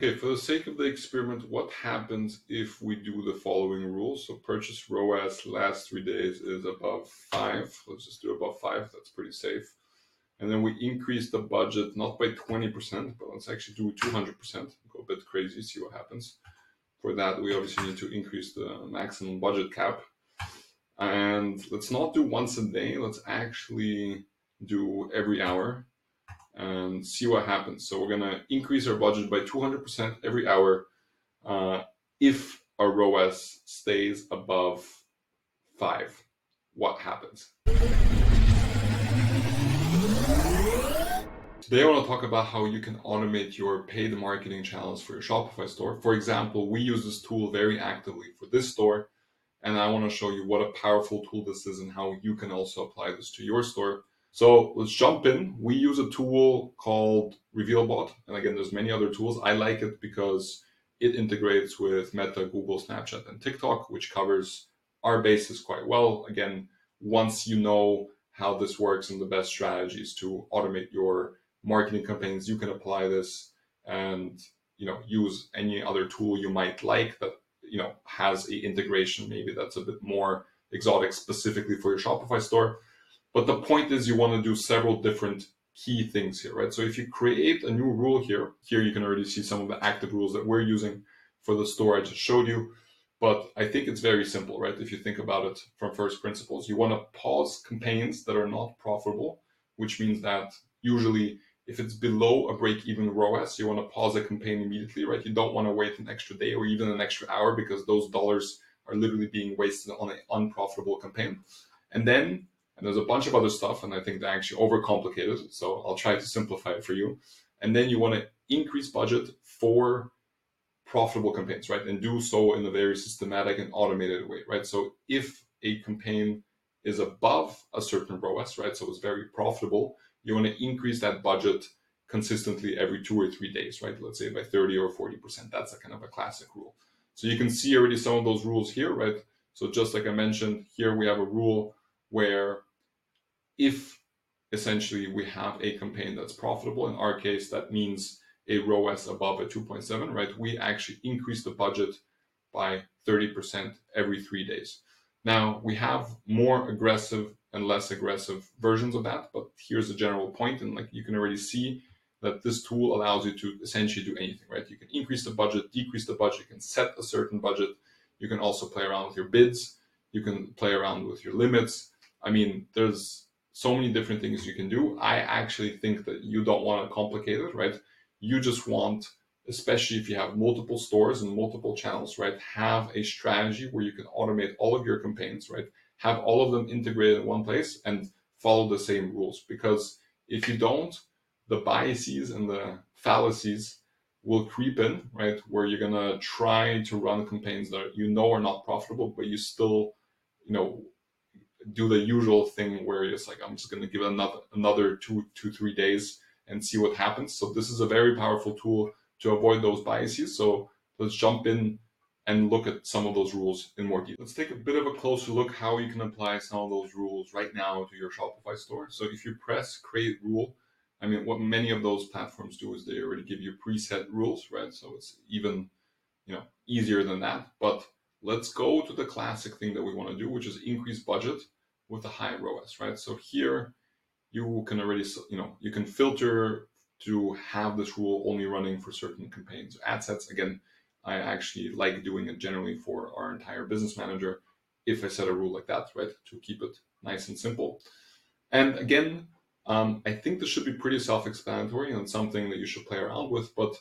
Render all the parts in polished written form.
Okay, for the sake of the experiment, what happens if we do the following rules? So purchase ROAS last 3 days is above 5. Let's just do above 5. That's pretty safe. And then we increase the budget not by 20%, but let's actually do 200%. Go a bit crazy, see what happens. For that, we obviously need to increase the maximum budget cap. And let's not do once a day. Let's actually do every hour and see what happens. So we're going to increase our budget by 200% every hour if our ROAS stays above 5. What happens? Today I want to talk about how you can automate your paid marketing channels for your Shopify store. For example, we use this tool very actively for this store, and I want to show you what a powerful tool this is and how you can also apply this to your store. So let's jump in. We use a tool called Revealbot, and again, there's many other tools. I like it because it integrates with Meta, Google, Snapchat, and TikTok, which covers our bases quite well. Again, once you know how this works and the best strategies to automate your marketing campaigns, you can apply this and use any other tool you might like that has a integration maybe that's a bit more exotic specifically for your Shopify store. But the point is you want to do several different key things here, right? So if you create a new rule here you can already see some of the active rules that we're using for the store I just showed you. But I think it's very simple, right? If you think about it from first principles, you want to pause campaigns that are not profitable, which means that usually if it's below a break-even ROAS, you want to pause a campaign immediately, right? You don't want to wait an extra day or even an extra hour because those dollars are literally being wasted on an unprofitable campaign. And there's a bunch of other stuff, and I think they're actually overcomplicated, so I'll try to simplify it for you. And then you want to increase budget for profitable campaigns, right? And do so in a very systematic and automated way, right? So if a campaign is above a certain ROAS, right? So it's very profitable, you want to increase that budget consistently every 2 or 3 days, right? Let's say by 30 or 40%. That's a kind of a classic rule. So you can see already some of those rules here, right? So just like I mentioned, here we have a rule where if essentially we have a campaign that's profitable, in our case, that means a ROAS above a 2.7, right? We actually increase the budget by 30% every 3 days. Now, we have more aggressive and less aggressive versions of that, but here's the general point, and like you can already see that this tool allows you to essentially do anything, right? You can increase the budget, decrease the budget, you can set a certain budget, you can also play around with your bids, you can play around with your limits. I mean, there's so many different things you can do. I actually think that you don't want to complicate it, right? You just want, especially if you have multiple stores and multiple channels, right? Have a strategy where you can automate all of your campaigns, right? Have all of them integrated in one place and follow the same rules. Because if you don't, the biases and the fallacies will creep in, right? Where you're gonna try to run campaigns that are not profitable, but you still, do the usual thing where it's like, I'm just going to give it another 3 days and see what happens. So this is a very powerful tool to avoid those biases. So let's jump in and look at some of those rules in more detail. Let's take a bit of a closer look how you can apply some of those rules right now to your Shopify store. So if you press create rule, I mean, what many of those platforms do is they already give you preset rules, right? So it's even, easier than that. But let's go to the classic thing that we want to do, which is increase budget with a high ROAS, right? So here you can already, you can filter to have this rule only running for certain campaigns. Ad sets, again, I actually like doing it generally for our entire business manager if I set a rule like that, right? To keep it nice and simple. And again, I think this should be pretty self-explanatory and something that you should play around with, but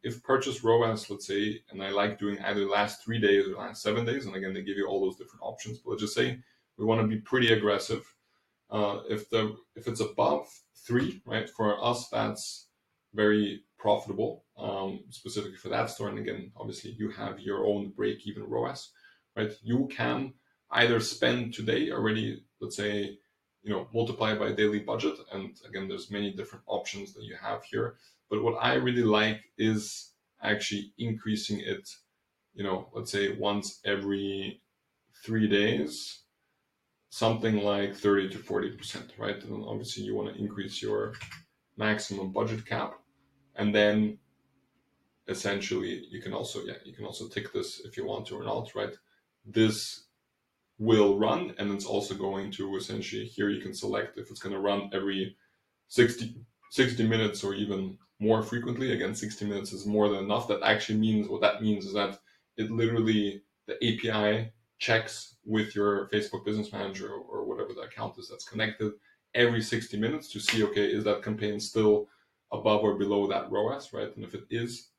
if purchase ROAS, let's say, and I like doing either last 3 days or last 7 days, and again, they give you all those different options, but let's just say we want to be pretty aggressive. If it's above 3, right, for us, that's very profitable, specifically for that store. And again, obviously you have your own break-even ROAS, right? You can either spend today already, let's say, multiply by daily budget. And again, there's many different options that you have here. But what I really like is actually increasing it, let's say once every 3 days, something like 30 to 40%, right? And obviously you want to increase your maximum budget cap. And then essentially you can also tick this if you want to or not, right? This will run, and it's also going to essentially, here you can select if it's going to run every 60 minutes or even more frequently. Again, 60 minutes is more than enough. That actually means, what that means is that it literally, the API checks with your Facebook Business Manager or whatever the account is that's connected every 60 minutes to see, okay, is that campaign still above or below that ROAS, right? And if it is,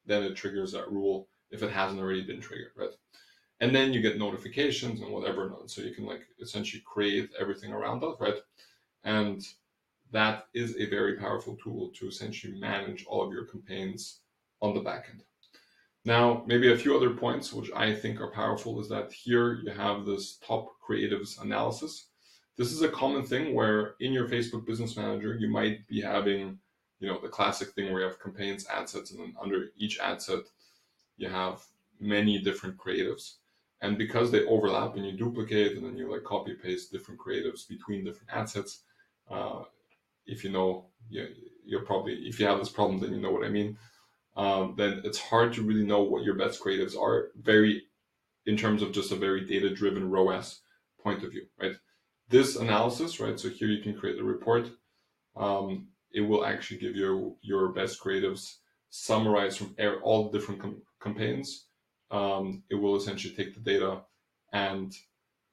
then it triggers that rule if it hasn't already been triggered, right? And then you get notifications and whatever. So you can like essentially create everything around that, right? And that is a very powerful tool to essentially manage all of your campaigns on the back end. Now, maybe a few other points which I think are powerful is that here you have this top creatives analysis. This is a common thing where in your Facebook Business Manager, you might be having, the classic thing where you have campaigns, ad sets, and then under each ad set, you have many different creatives. And because they overlap and you duplicate and then you like copy paste different creatives between different ad sets, if you know, you're probably, if you have this problem, then you know what I mean. Then it's hard to really know what your best creatives are, in terms of just a very data-driven ROAS point of view, right? This analysis, right? So here you can create a report. It will actually give you your best creatives summarized from all the different campaigns. It will essentially take the data and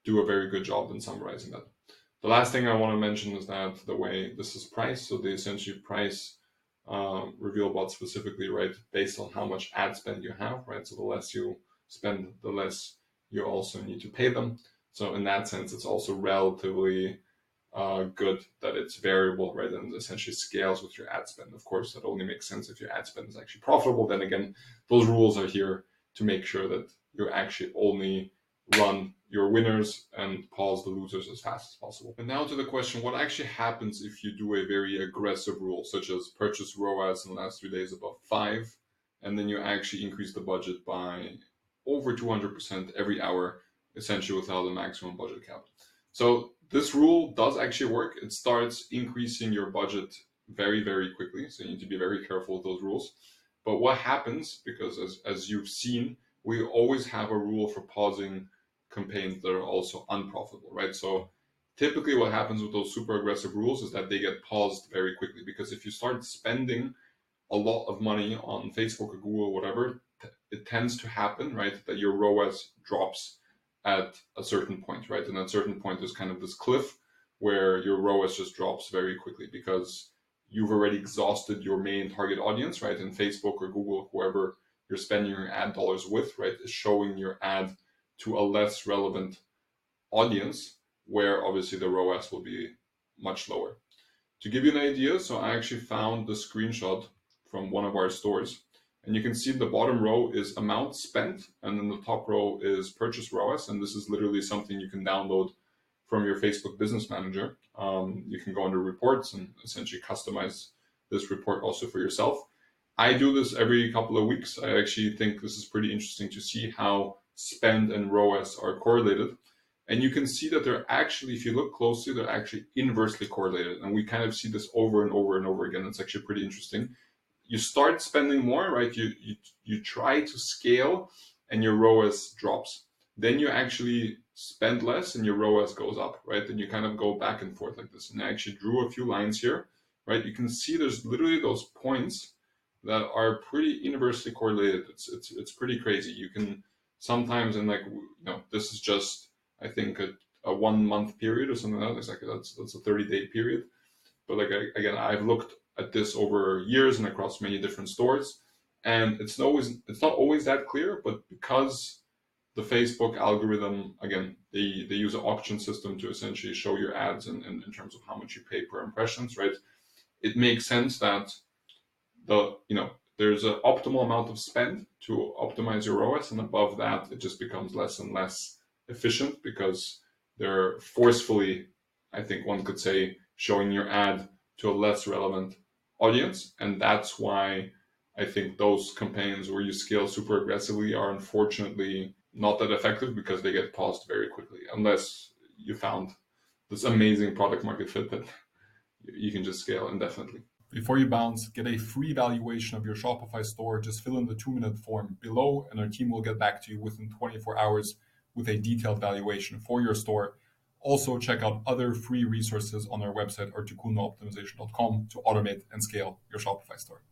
do a very good job in summarizing that. The last thing I want to mention is that the way this is priced, so they essentially price Revealbot specifically, right, based on how much ad spend you have, right? So the less you spend, the less you also need to pay them. So in that sense, it's also relatively good that it's variable, right, and essentially scales with your ad spend. Of course, that only makes sense if your ad spend is actually profitable. Then again, those rules are here to make sure that you actually only run your winners and pause the losers as fast as possible. And now to the question, what actually happens if you do a very aggressive rule, such as purchase ROAS in the last 3 days above 5, and then you actually increase the budget by over 200% every hour, essentially without a maximum budget cap. So this rule does actually work. It starts increasing your budget very, very quickly. So you need to be very careful with those rules. But what happens, because as you've seen, we always have a rule for pausing campaigns that are also unprofitable, right? So typically what happens with those super aggressive rules is that they get paused very quickly, because if you start spending a lot of money on Facebook or Google or whatever, it tends to happen, right, that your ROAS drops at a certain point, right? And at a certain point, there's kind of this cliff where your ROAS just drops very quickly because you've already exhausted your main target audience, right? And Facebook or Google, whoever you're spending your ad dollars with, right, is showing your ad to a less relevant audience, where obviously the ROAS will be much lower. To give you an idea, so I actually found the screenshot from one of our stores, and you can see the bottom row is amount spent, and then the top row is purchase ROAS, and this is literally something you can download from your Facebook Business Manager. You can go under reports and essentially customize this report also for yourself. I do this every couple of weeks. I actually think this is pretty interesting to see how spend and ROAS are correlated. And you can see that they're actually, if you look closely, they're actually inversely correlated. And we kind of see this over and over and over again. It's actually pretty interesting. You start spending more, right? You try to scale and your ROAS drops. Then you actually spend less and your ROAS goes up, right? And you kind of go back and forth like this. And I actually drew a few lines here, right? You can see there's literally those points that are pretty inversely correlated. It's pretty crazy. You can sometimes, and like, this is just, I think a 1 month period or something like that. It's like that's a 30-day period. But like again, I've looked at this over years and across many different stores, and it's not always that clear. But because the Facebook algorithm, again, they use an auction system to essentially show your ads in terms of how much you pay per impressions, right? It makes sense that there's an optimal amount of spend to optimize your ROAS, and above that, it just becomes less and less efficient because they're forcefully, I think one could say, showing your ad to a less relevant audience. And that's why I think those campaigns where you scale super aggressively are unfortunately not that effective, because they get paused very quickly, unless you found this amazing product market fit that you can just scale indefinitely. Before you bounce, get a free valuation of your Shopify store. Just fill in the 2-minute form below, and our team will get back to you within 24 hours with a detailed valuation for your store. Also, check out other free resources on our website, artikunooptimization.com, to automate and scale your Shopify store.